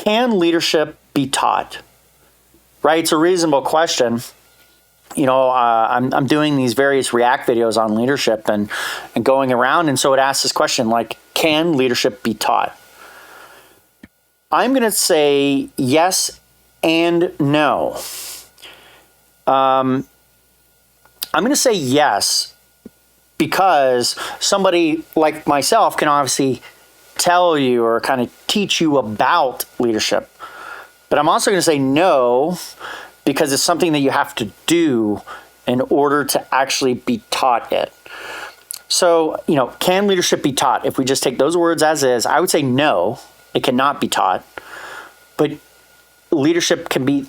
can leadership be taught? Right? It's a reasonable question. I'm doing these various React videos on leadership and going around, and so it asks this question, like, can leadership be taught? I'm going to say yes and no. I'm going to say yes because somebody like myself can obviously tell you or kind of teach you about leadership. But I'm also going to say no because it's something that you have to do in order to actually be taught it. So, can leadership be taught? If we just take those words as is, I would say no, it cannot be taught. But leadership can be,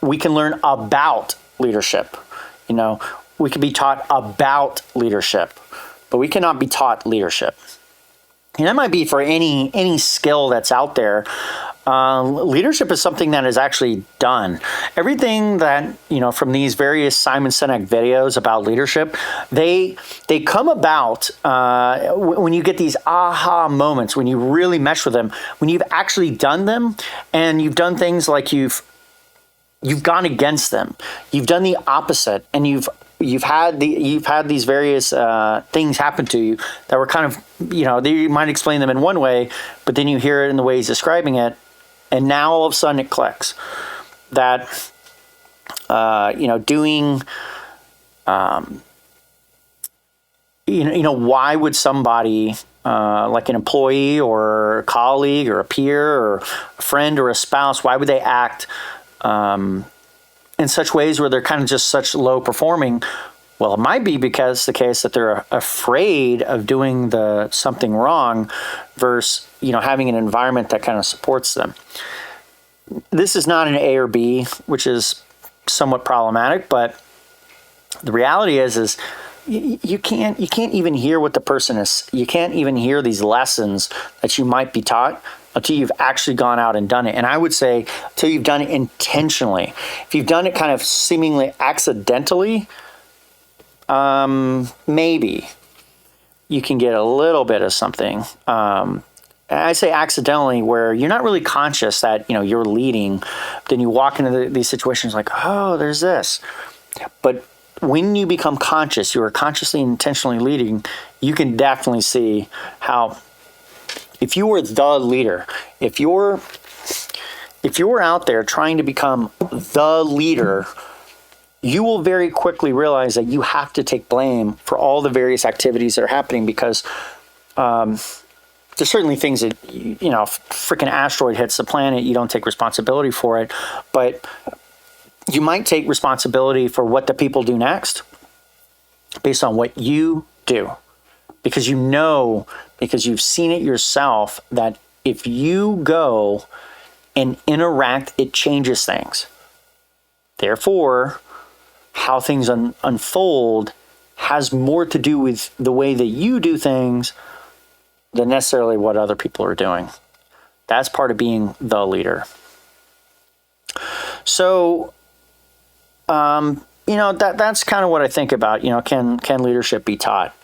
we can learn about leadership. We can be taught about leadership, but we cannot be taught leadership. And that might be for any skill that's out there. Leadership is something that is actually done. Everything that, from these various Simon Sinek videos about leadership, they come about when you get these aha moments, when you really mesh with them, when you've actually done them and you've done things like you've gone against them. You've done the opposite, and you've had these various things happen to you that were kind of, you might explain them in one way, but then you hear it in the way he's describing it, and now all of a sudden it clicks that doing why would somebody like an employee or a colleague or a peer or a friend or a spouse, why would they act in such ways where they're kind of just such low performing? Well, it might be because the case that they're afraid of doing something wrong versus, having an environment that kind of supports them. This is not an A or B, which is somewhat problematic, but the reality is you can't even hear what the person is. You can't even hear these lessons that you might be taught until you've actually gone out and done it. And I would say until you've done it intentionally. If you've done it kind of seemingly accidentally, maybe you can get a little bit of something. I say accidentally where you're not really conscious that, you're leading. Then you walk into these situations like, oh, there's this. But when you become conscious, you are consciously and intentionally leading, you can definitely see how if you were the leader, if you're out there trying to become the leader, you will very quickly realize that you have to take blame for all the various activities that are happening because there's certainly things that, freaking asteroid hits the planet, you don't take responsibility for it, but you might take responsibility for what the people do next based on what you do. Because because you've seen it yourself, that if you go and interact, it changes things. Therefore, how things unfold has more to do with the way that you do things than necessarily what other people are doing. That's part of being the leader. So, that's kind of what I think about, can leadership be taught?